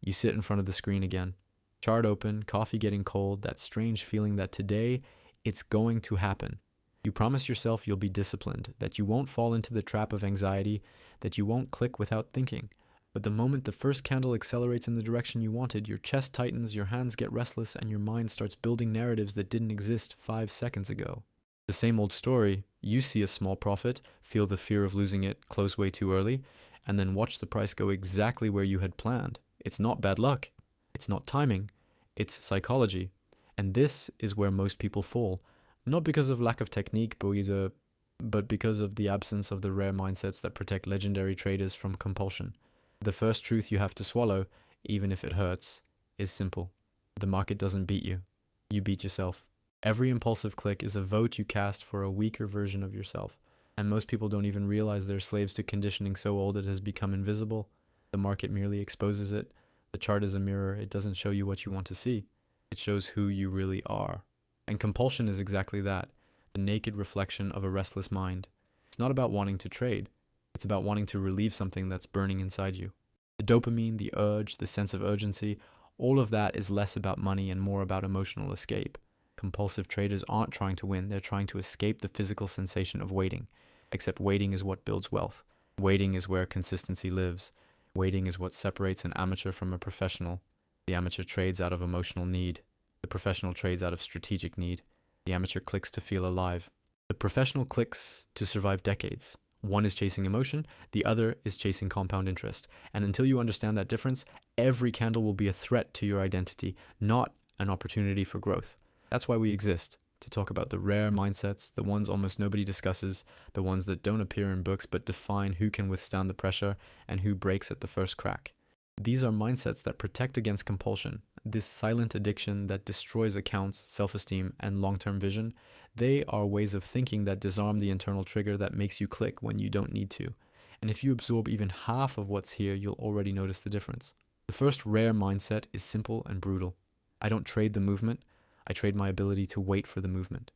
You sit in front of the screen again. Chart open, coffee getting cold, that strange feeling that today it's going to happen. You promise yourself you'll be disciplined, that you won't fall into the trap of anxiety, that you won't click without thinking. But the moment the first candle accelerates in the direction you wanted, your chest tightens, your hands get restless, and your mind starts building narratives that didn't exist 5 seconds ago. The same old story. You see a small profit, feel the fear of losing it, close way too early, and then watch the price go exactly where you had planned. It's not bad luck. It's not timing. It's psychology. And this is where most people fall. Not because of lack of technique, but because of the absence of the rare mindsets that protect legendary traders from compulsion. The first truth you have to swallow, even if it hurts, is simple. The market doesn't beat you. You beat yourself. Every impulsive click is a vote you cast for a weaker version of yourself. And most people don't even realize they're slaves to conditioning so old it has become invisible. The market merely exposes it. The chart is a mirror. It doesn't show you what you want to see. It shows who you really are. And compulsion is exactly that, the naked reflection of a restless mind. It's not about wanting to trade. It's about wanting to relieve something that's burning inside you. The dopamine, the urge, the sense of urgency, all of that is less about money and more about emotional escape. Compulsive traders aren't trying to win, they're trying to escape the physical sensation of waiting. Except waiting is what builds wealth. Waiting is where consistency lives. Waiting is what separates an amateur from a professional. The amateur trades out of emotional need. The professional trades out of strategic need. The amateur clicks to feel alive. The professional clicks to survive decades. One is chasing emotion, the other is chasing compound interest. And until you understand that difference, every candle will be a threat to your identity, not an opportunity for growth. That's why we exist, to talk about the rare mindsets, the ones almost nobody discusses, the ones that don't appear in books but define who can withstand the pressure and who breaks at the first crack. These are mindsets that protect against compulsion, this silent addiction that destroys accounts, self-esteem, and long-term vision. They are ways of thinking that disarm the internal trigger that makes you click when you don't need to. And if you absorb even half of what's here, you'll already notice the difference. The first rare mindset is simple and brutal. I don't trade the movement. I trade my ability to wait for the movement.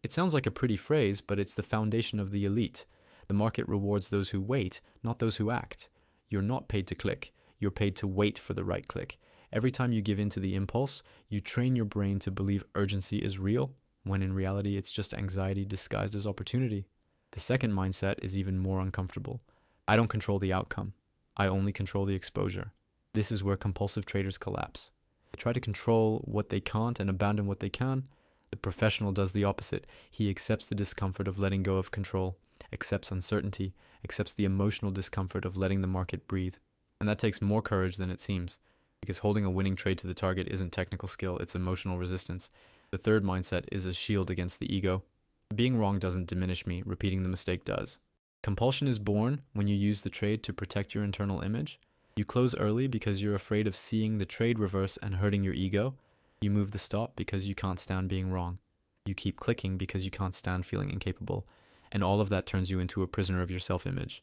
It sounds like a pretty phrase, but it's the foundation of the elite. The market rewards those who wait, not those who act. You're not paid to click. You're paid to wait for the right click. Every time you give in to the impulse, you train your brain to believe urgency is real, when in reality it's just anxiety disguised as opportunity. The second mindset is even more uncomfortable. I don't control the outcome. I only control the exposure. This is where compulsive traders collapse. They try to control what they can't and abandon what they can. The professional does the opposite. He accepts the discomfort of letting go of control, accepts uncertainty, accepts the emotional discomfort of letting the market breathe. And that takes more courage than it seems, because holding a winning trade to the target isn't technical skill, it's emotional resistance. The third mindset is a shield against the ego. Being wrong doesn't diminish me, repeating the mistake does. Compulsion is born when you use the trade to protect your internal image. You close early because you're afraid of seeing the trade reverse and hurting your ego. You move the stop because you can't stand being wrong. You keep clicking because you can't stand feeling incapable. And all of that turns you into a prisoner of your self-image.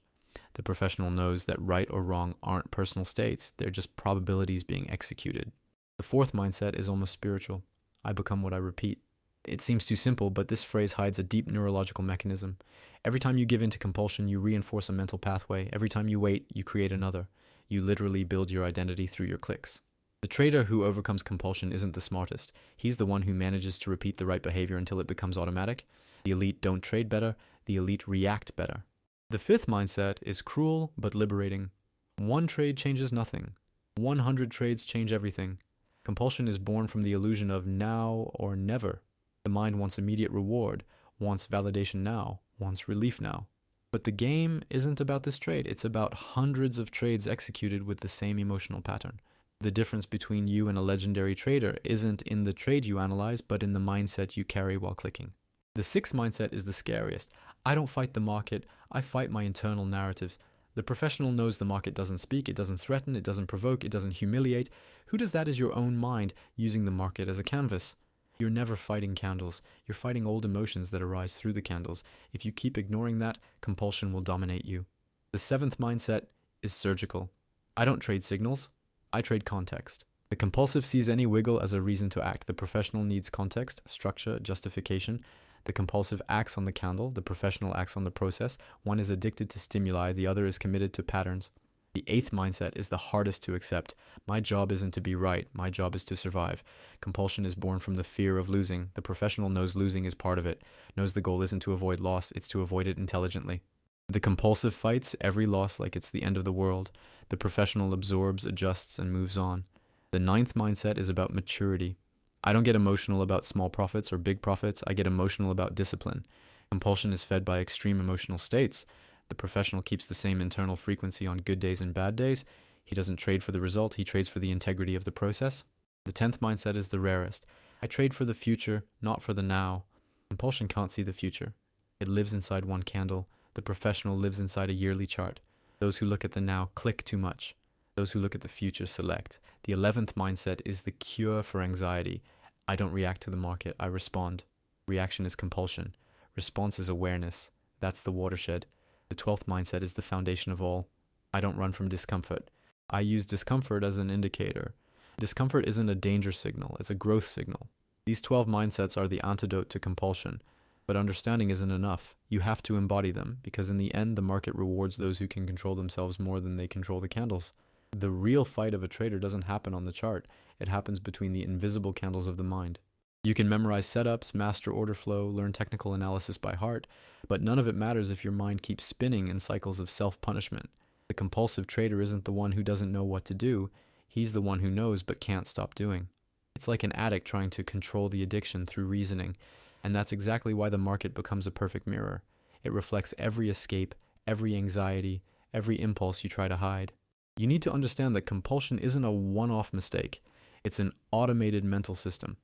The professional knows that right or wrong aren't personal states, they're just probabilities being executed. The fourth mindset is almost spiritual. I become what I repeat. It seems too simple, but this phrase hides a deep neurological mechanism. Every time you give in to compulsion, you reinforce a mental pathway. Every time you wait, you create another. You literally build your identity through your clicks. The trader who overcomes compulsion isn't the smartest. He's the one who manages to repeat the right behavior until it becomes automatic. The elite don't trade better, the elite react better. The fifth mindset is cruel but liberating. One trade changes nothing. 100 trades change everything. Compulsion is born from the illusion of now or never. The mind wants immediate reward, wants validation now, wants relief now. But the game isn't about this trade. It's about hundreds of trades executed with the same emotional pattern. The difference between you and a legendary trader isn't in the trade you analyze, but in the mindset you carry while clicking. The sixth mindset is the scariest. I don't fight the market, I fight my internal narratives. The professional knows the market doesn't speak, it doesn't threaten, it doesn't provoke, it doesn't humiliate. Who does that is your own mind using the market as a canvas. You're never fighting candles. You're fighting old emotions that arise through the candles. If you keep ignoring that, compulsion will dominate you. The seventh mindset is surgical. I don't trade signals, I trade context. The compulsive sees any wiggle as a reason to act. The professional needs context, structure, justification. The compulsive acts on the candle, the professional acts on the process. One is addicted to stimuli, the other is committed to patterns. The eighth mindset is the hardest to accept. My job isn't to be right, my job is to survive. Compulsion is born from the fear of losing. The professional knows losing is part of it, knows the goal isn't to avoid loss, it's to avoid it intelligently. The compulsive fights every loss like it's the end of the world. The professional absorbs, adjusts, and moves on. The ninth mindset is about maturity. I don't get emotional about small profits or big profits, I get emotional about discipline. Compulsion is fed by extreme emotional states. The professional keeps the same internal frequency on good days and bad days. He doesn't trade for the result, he trades for the integrity of the process. The 10th mindset is the rarest. I trade for the future, not for the now. Compulsion can't see the future. It lives inside one candle. The professional lives inside a yearly chart. Those who look at the now click too much. Those who look at the future select. The 11th mindset is the cure for anxiety. I don't react to the market, I respond. Reaction is compulsion. Response is awareness. That's the watershed. The 12th mindset is the foundation of all. I don't run from discomfort. I use discomfort as an indicator. Discomfort isn't a danger signal, it's a growth signal. These 12 mindsets are the antidote to compulsion. But understanding isn't enough. You have to embody them, because in the end, the market rewards those who can control themselves more than they control the candles. The real fight of a trader doesn't happen on the chart. It happens between the invisible candles of the mind. You can memorize setups, master order flow, learn technical analysis by heart, but none of it matters if your mind keeps spinning in cycles of self-punishment. The compulsive trader isn't the one who doesn't know what to do. He's the one who knows but can't stop doing. It's like an addict trying to control the addiction through reasoning, and that's exactly why the market becomes a perfect mirror. It reflects every escape, every anxiety, every impulse you try to hide. You need to understand that compulsion isn't a one-off mistake. It's an automated mental system.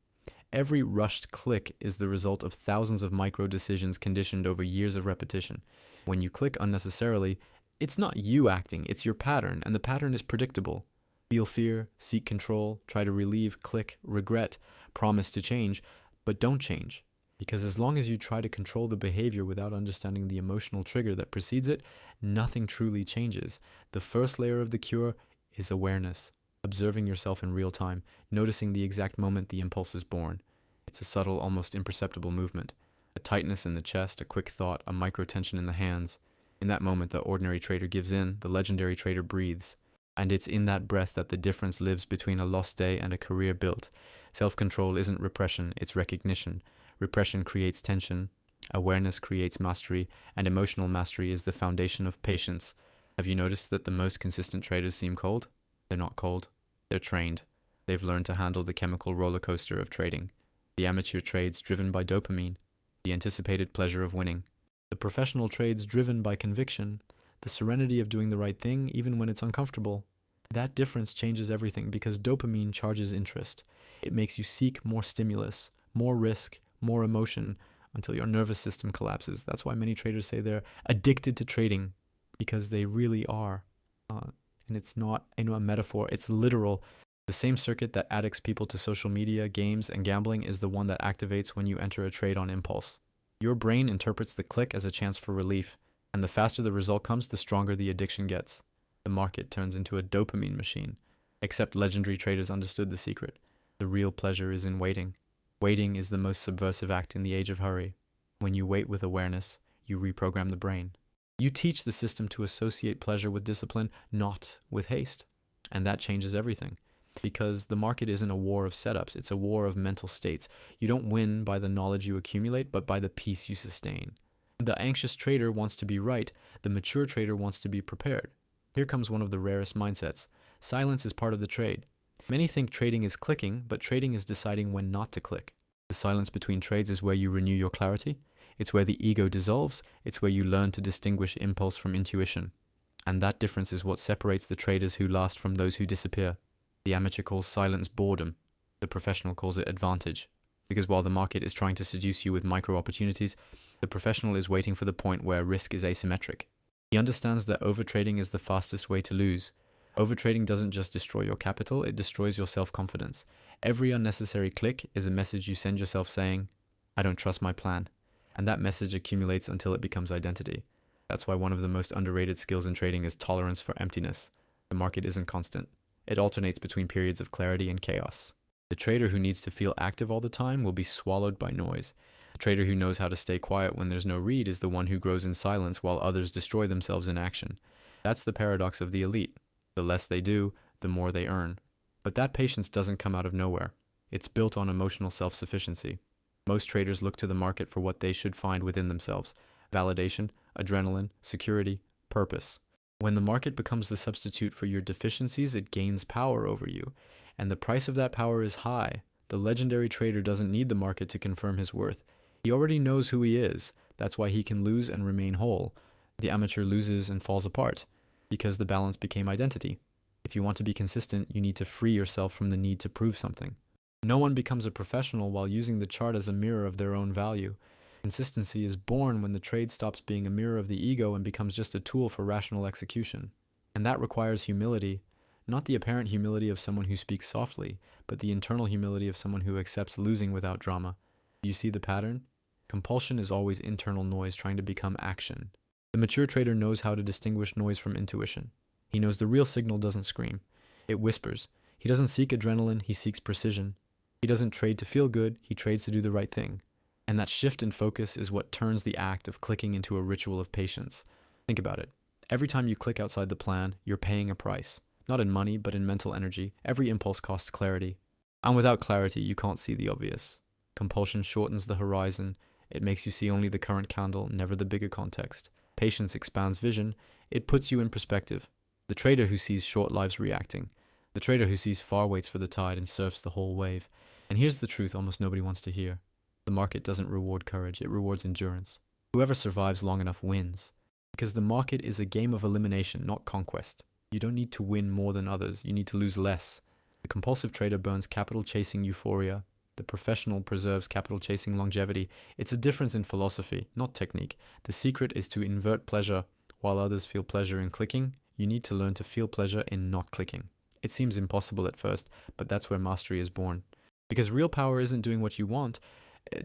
Every rushed click is the result of thousands of micro decisions conditioned over years of repetition. When you click unnecessarily, it's not you acting, it's your pattern, and the pattern is predictable. Feel fear, seek control, try to relieve, click, regret, promise to change, but don't change. Because as long as you try to control the behavior without understanding the emotional trigger that precedes it, nothing truly changes. The first layer of the cure is awareness. Observing yourself in real time, noticing the exact moment the impulse is born. It's a subtle, almost imperceptible movement. A tightness in the chest, a quick thought, a micro-tension in the hands. In that moment, the ordinary trader gives in, the legendary trader breathes. And it's in that breath that the difference lives between a lost day and a career built. Self-control isn't repression, it's recognition. Repression creates tension, awareness creates mastery, and emotional mastery is the foundation of patience. Have you noticed that the most consistent traders seem cold? They're not cold. They're trained. They've learned to handle the chemical roller coaster of trading. The amateur trades driven by dopamine, the anticipated pleasure of winning. The professional trades driven by conviction, the serenity of doing the right thing even when it's uncomfortable. That difference changes everything because dopamine charges interest. It makes you seek more stimulus, more risk, more emotion until your nervous system collapses. That's why many traders say they're addicted to trading, because they really are. And it's not a metaphor, it's literal. The same circuit that addicts people to social media, games, and gambling is the one that activates when you enter a trade on impulse. Your brain interprets the click as a chance for relief, and the faster the result comes, the stronger the addiction gets. The market turns into a dopamine machine. Except legendary traders understood the secret. The real pleasure is in waiting. Waiting is the most subversive act in the age of hurry. When you wait with awareness, you reprogram the brain. You teach the system to associate pleasure with discipline, not with haste. And that changes everything. Because the market isn't a war of setups, it's a war of mental states. You don't win by the knowledge you accumulate, but by the peace you sustain. The anxious trader wants to be right, the mature trader wants to be prepared. Here comes one of the rarest mindsets. Silence is part of the trade. Many think trading is clicking, but trading is deciding when not to click. The silence between trades is where you renew your clarity. It's where the ego dissolves. It's where you learn to distinguish impulse from intuition. And that difference is what separates the traders who last from those who disappear. The amateur calls silence boredom. The professional calls it advantage. Because while the market is trying to seduce you with micro opportunities, the professional is waiting for the point where risk is asymmetric. He understands that overtrading is the fastest way to lose. Overtrading doesn't just destroy your capital, it destroys your self-confidence. Every unnecessary click is a message you send yourself saying, I don't trust my plan. And that message accumulates until it becomes identity. That's why one of the most underrated skills in trading is tolerance for emptiness. The market isn't constant. It alternates between periods of clarity and chaos. The trader who needs to feel active all the time will be swallowed by noise. The trader who knows how to stay quiet when there's no read is the one who grows in silence while others destroy themselves in action. That's the paradox of the elite. The less they do, the more they earn. But that patience doesn't come out of nowhere. It's built on emotional self-sufficiency. Most traders look to the market for what they should find within themselves: validation, adrenaline, security, purpose. When the market becomes the substitute for your deficiencies, it gains power over you. And the price of that power is high. The legendary trader doesn't need the market to confirm his worth. He already knows who he is. That's why he can lose and remain whole. The amateur loses and falls apart because the balance became identity. If you want to be consistent, you need to free yourself from the need to prove something. No one becomes a professional while using the chart as a mirror of their own value. Consistency is born when the trade stops being a mirror of the ego and becomes just a tool for rational execution. And that requires humility, not the apparent humility of someone who speaks softly, but the internal humility of someone who accepts losing without drama. Do you see the pattern? Compulsion is always internal noise trying to become action. The mature trader knows how to distinguish noise from intuition. He knows the real signal doesn't scream. It whispers. He doesn't seek adrenaline, he seeks precision. He doesn't trade to feel good, he trades to do the right thing. And that shift in focus is what turns the act of clicking into a ritual of patience. Think about it. Every time you click outside the plan, you're paying a price. Not in money, but in mental energy. Every impulse costs clarity. And without clarity, you can't see the obvious. Compulsion shortens the horizon. It makes you see only the current candle, never the bigger context. Patience expands vision. It puts you in perspective. The trader who sees short lives reacting. The trader who sees far waits for the tide and surfs the whole wave. And here's the truth almost nobody wants to hear. The market doesn't reward courage, it rewards endurance. Whoever survives long enough wins. Because the market is a game of elimination, not conquest. You don't need to win more than others, you need to lose less. The compulsive trader burns capital chasing euphoria. The professional preserves capital chasing longevity. It's a difference in philosophy, not technique. The secret is to invert pleasure. While others feel pleasure in clicking, you need to learn to feel pleasure in not clicking. It seems impossible at first, but that's where mastery is born. Because real power isn't doing what you want,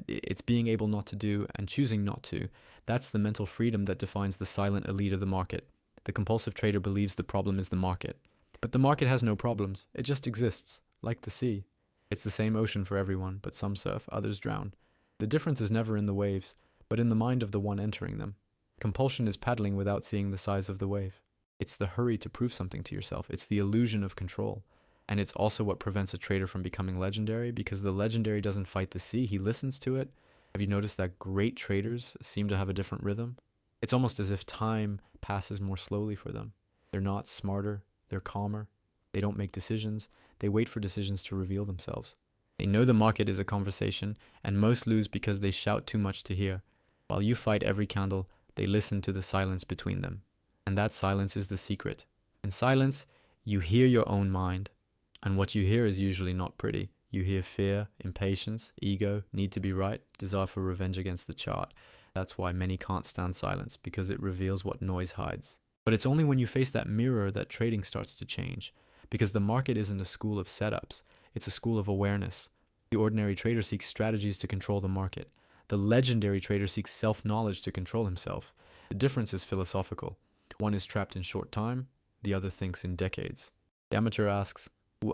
it's being able not to do and choosing not to. That's the mental freedom that defines the silent elite of the market. The compulsive trader believes the problem is the market. But the market has no problems. It just exists, like the sea. It's the same ocean for everyone, but some surf, others drown. The difference is never in the waves, but in the mind of the one entering them. Compulsion is paddling without seeing the size of the wave. It's the hurry to prove something to yourself. It's the illusion of control. And it's also what prevents a trader from becoming legendary, because the legendary doesn't fight the sea, he listens to it. Have you noticed that great traders seem to have a different rhythm? It's almost as if time passes more slowly for them. They're not smarter, they're calmer. They don't make decisions, they wait for decisions to reveal themselves. They know the market is a conversation, and most lose because they shout too much to hear. While you fight every candle, they listen to the silence between them. And that silence is the secret. In silence, you hear your own mind. And what you hear is usually not pretty. You hear fear, impatience, ego, need to be right, desire for revenge against the chart. That's why many can't stand silence, because it reveals what noise hides. But it's only when you face that mirror that trading starts to change. Because the market isn't a school of setups, it's a school of awareness. The ordinary trader seeks strategies to control the market. The legendary trader seeks self-knowledge to control himself. The difference is philosophical. One is trapped in short time, the other thinks in decades. The amateur asks,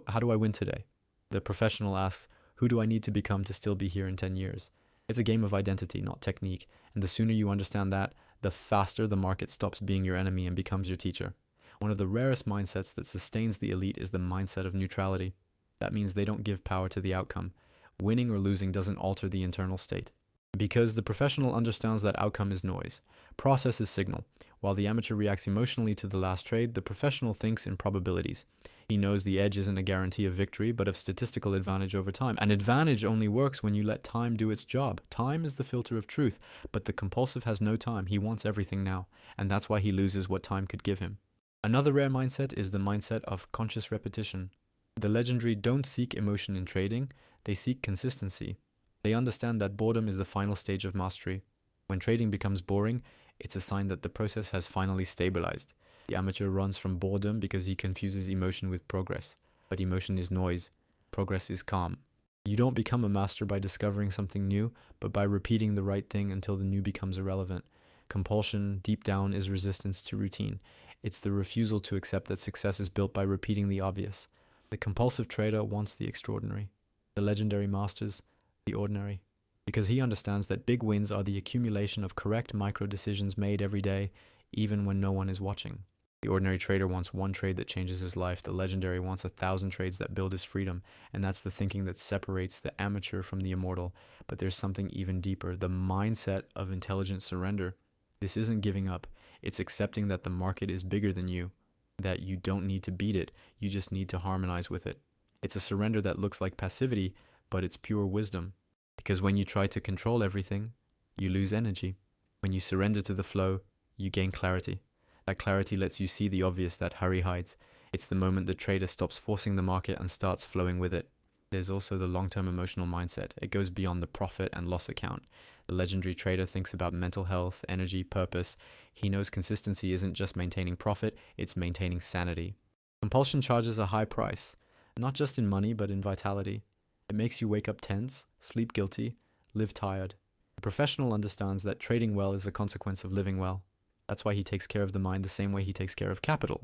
how do I win today? The professional asks, who do I need to become to still be here in 10 years? It's a game of identity, not technique. And the sooner you understand that, the faster the market stops being your enemy and becomes your teacher. One of the rarest mindsets that sustains the elite is the mindset of neutrality. That means they don't give power to the outcome. Winning or losing doesn't alter the internal state. Because the professional understands that outcome is noise. Process is signal. While the amateur reacts emotionally to the last trade, the professional thinks in probabilities. He knows the edge isn't a guarantee of victory, but of statistical advantage over time. And advantage only works when you let time do its job. Time is the filter of truth, but the compulsive has no time. He wants everything now, and that's why he loses what time could give him. Another rare mindset is the mindset of conscious repetition. The legendary don't seek emotion in trading, they seek consistency. They understand that boredom is the final stage of mastery. When trading becomes boring, it's a sign that the process has finally stabilized. The amateur runs from boredom because he confuses emotion with progress. But emotion is noise. Progress is calm. You don't become a master by discovering something new, but by repeating the right thing until the new becomes irrelevant. Compulsion, deep down, is resistance to routine. It's the refusal to accept that success is built by repeating the obvious. The compulsive trader wants the extraordinary. The legendary masters the ordinary. Because he understands that big wins are the accumulation of correct micro decisions made every day, even when no one is watching. The ordinary trader wants one trade that changes his life. The legendary wants 1,000 trades that build his freedom. And that's the thinking that separates the amateur from the immortal. But there's something even deeper, the mindset of intelligent surrender. This isn't giving up. It's accepting that the market is bigger than you, that you don't need to beat it. You just need to harmonize with it. It's a surrender that looks like passivity, but it's pure wisdom. Because when you try to control everything, you lose energy. When you surrender to the flow, you gain clarity. That clarity lets you see the obvious that hurry hides. It's the moment the trader stops forcing the market and starts flowing with it. There's also the long-term emotional mindset. It goes beyond the profit and loss account. The legendary trader thinks about mental health, energy, purpose. He knows consistency isn't just maintaining profit, it's maintaining sanity. Compulsion charges a high price, not just in money, but in vitality. It makes you wake up tense, sleep guilty, live tired. The professional understands that trading well is a consequence of living well. That's why he takes care of the mind the same way he takes care of capital.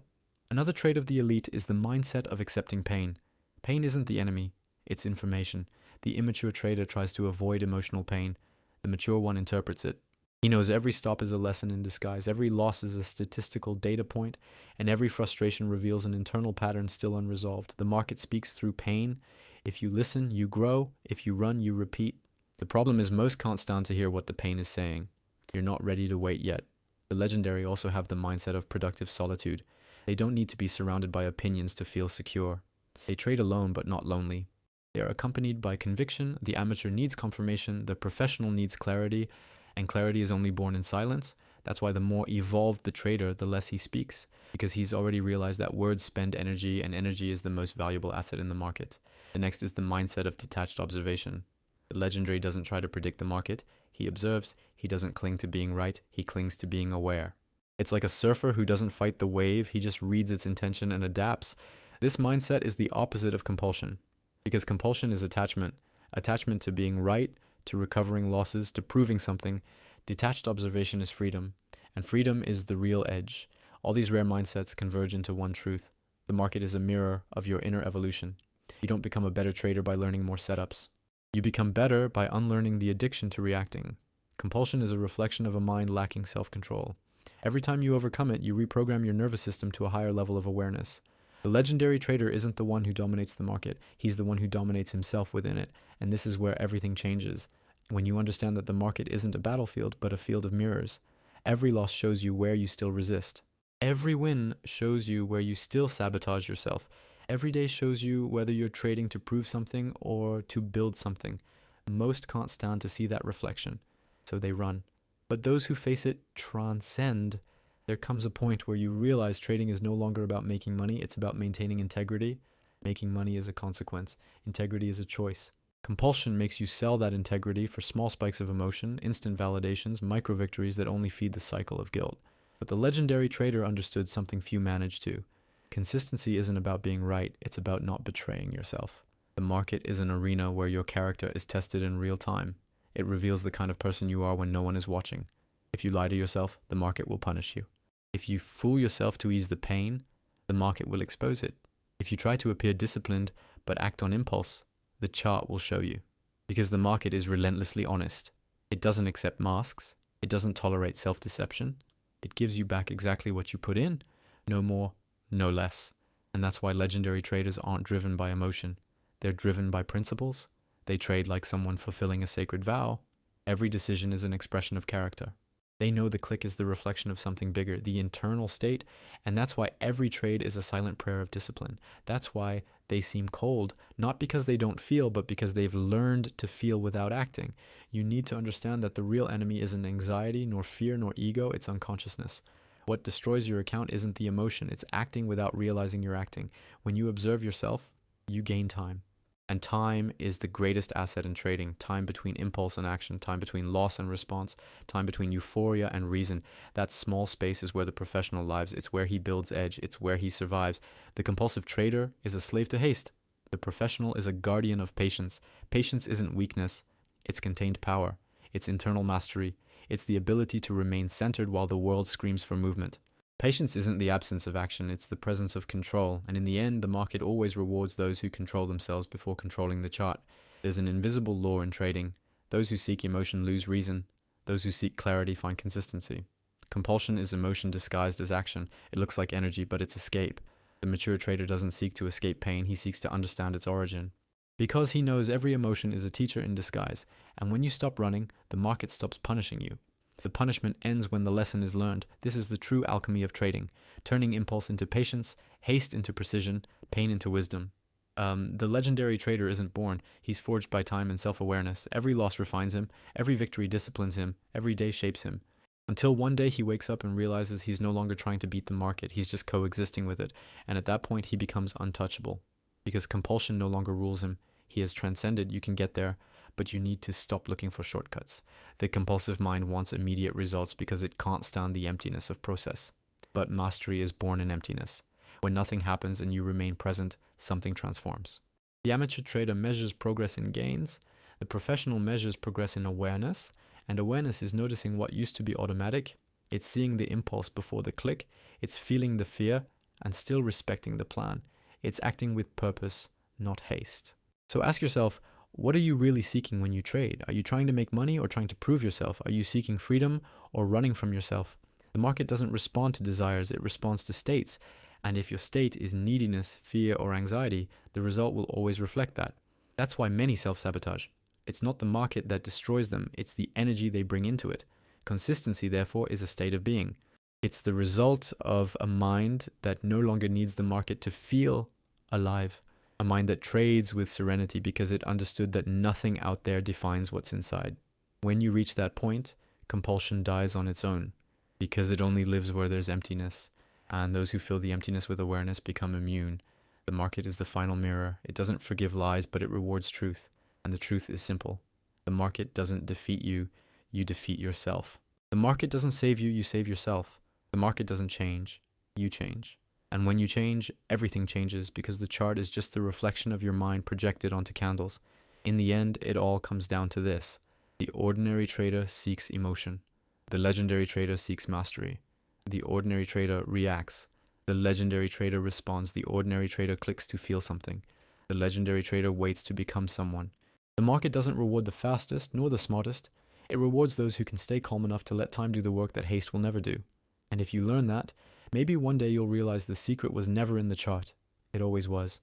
Another trait of the elite is the mindset of accepting pain. Pain isn't the enemy, it's information. The immature trader tries to avoid emotional pain. The mature one interprets it. He knows every stop is a lesson in disguise, every loss is a statistical data point, and every frustration reveals an internal pattern still unresolved. The market speaks through pain. If you listen, you grow. If you run, you repeat. The problem is most can't stand to hear what the pain is saying. You're not ready to wait yet. The legendary also have the mindset of productive solitude. They don't need to be surrounded by opinions to feel secure. They trade alone but not lonely. They are accompanied by conviction. The amateur needs confirmation. The professional needs clarity. And clarity is only born in silence. That's why the more evolved the trader, the less he speaks, because he's already realized that words spend energy, and energy is the most valuable asset in the market. The next is the mindset of detached observation. The legendary doesn't try to predict the market. He observes. He doesn't cling to being right. He clings to being aware. It's like a surfer who doesn't fight the wave. He just reads its intention and adapts. This mindset is the opposite of compulsion, because compulsion is attachment. Attachment to being right, to recovering losses, to proving something. Detached observation is freedom, and freedom is the real edge. All these rare mindsets converge into one truth. The market is a mirror of your inner evolution. You don't become a better trader by learning more setups. You become better by unlearning the addiction to reacting. Compulsion is a reflection of a mind lacking self-control. Every time you overcome it, you reprogram your nervous system to a higher level of awareness. The legendary trader isn't the one who dominates the market. He's the one who dominates himself within it. And this is where everything changes. When you understand that the market isn't a battlefield, but a field of mirrors. Every loss shows you where you still resist. Every win shows you where you still sabotage yourself. Every day shows you whether you're trading to prove something or to build something. Most can't stand to see that reflection, so they run. But those who face it transcend. There comes a point where you realize trading is no longer about making money, it's about maintaining integrity. Making money is a consequence. Integrity is a choice. Compulsion makes you sell that integrity for small spikes of emotion, instant validations, micro victories that only feed the cycle of guilt. But the legendary trader understood something few managed to. Consistency isn't about being right, it's about not betraying yourself. The market is an arena where your character is tested in real time. It reveals the kind of person you are when no one is watching. If you lie to yourself, the market will punish you. If you fool yourself to ease the pain, the market will expose it. If you try to appear disciplined but act on impulse, the chart will show you. Because the market is relentlessly honest. It doesn't accept masks. It doesn't tolerate self-deception. It gives you back exactly what you put in. No more, no less. And that's why legendary traders aren't driven by emotion. They're driven by principles. They trade like someone fulfilling a sacred vow. Every decision is an expression of character. They know the click is the reflection of something bigger, the internal state, and that's why every trade is a silent prayer of discipline. That's why they seem cold, not because they don't feel, but because they've learned to feel without acting. You need to understand that the real enemy isn't anxiety, nor fear, nor ego, it's unconsciousness. What destroys your account isn't the emotion, it's acting without realizing you're acting. When you observe yourself, you gain time. And time is the greatest asset in trading. Time between impulse and action, time between loss and response, time between euphoria and reason. That small space is where the professional lives. It's where he builds edge. It's where he survives. The compulsive trader is a slave to haste. The professional is a guardian of patience. Patience isn't weakness. It's contained power. It's internal mastery. It's the ability to remain centered while the world screams for movement. Patience isn't the absence of action, it's the presence of control, and in the end, the market always rewards those who control themselves before controlling the chart. There's an invisible law in trading. Those who seek emotion lose reason. Those who seek clarity find consistency. Compulsion is emotion disguised as action. It looks like energy, but it's escape. The mature trader doesn't seek to escape pain, he seeks to understand its origin. Because he knows every emotion is a teacher in disguise, and when you stop running, the market stops punishing you. The punishment ends when the lesson is learned. This is the true alchemy of trading, turning impulse into patience, haste into precision, pain into wisdom. The legendary trader isn't born. He's forged by time and self-awareness. Every loss refines him, every victory disciplines him, every day shapes him. Until one day he wakes up and realizes he's no longer trying to beat the market, he's just coexisting with it. And at that point he becomes untouchable. Because compulsion no longer rules him. He has transcended. You can get there, but you need to stop looking for shortcuts. The compulsive mind wants immediate results because it can't stand the emptiness of process. But mastery is born in emptiness. When nothing happens and you remain present, something transforms. The amateur trader measures progress in gains. The professional measures progress in awareness. And awareness is noticing what used to be automatic. It's seeing the impulse before the click. It's feeling the fear and still respecting the plan. It's acting with purpose, not haste. So ask yourself, what are you really seeking when you trade? Are you trying to make money or trying to prove yourself? Are you seeking freedom or running from yourself? The market doesn't respond to desires, it responds to states. And if your state is neediness, fear, or anxiety, the result will always reflect that. That's why many self-sabotage. It's not the market that destroys them, it's the energy they bring into it. Consistency, therefore, is a state of being. It's the result of a mind that no longer needs the market to feel alive. A mind that trades with serenity because it understood that nothing out there defines what's inside. When you reach that point, compulsion dies on its own, because it only lives where there's emptiness. And those who fill the emptiness with awareness become immune. The market is the final mirror. It doesn't forgive lies, but it rewards truth. And the truth is simple. The market doesn't defeat you, you defeat yourself. The market doesn't save you, you save yourself. The market doesn't change, you change. And when you change, everything changes because the chart is just the reflection of your mind projected onto candles. In the end, it all comes down to this. The ordinary trader seeks emotion. The legendary trader seeks mastery. The ordinary trader reacts. The legendary trader responds. The ordinary trader clicks to feel something. The legendary trader waits to become someone. The market doesn't reward the fastest nor the smartest. It rewards those who can stay calm enough to let time do the work that haste will never do. And if you learn that, maybe one day you'll realize the secret was never in the chart. It always was.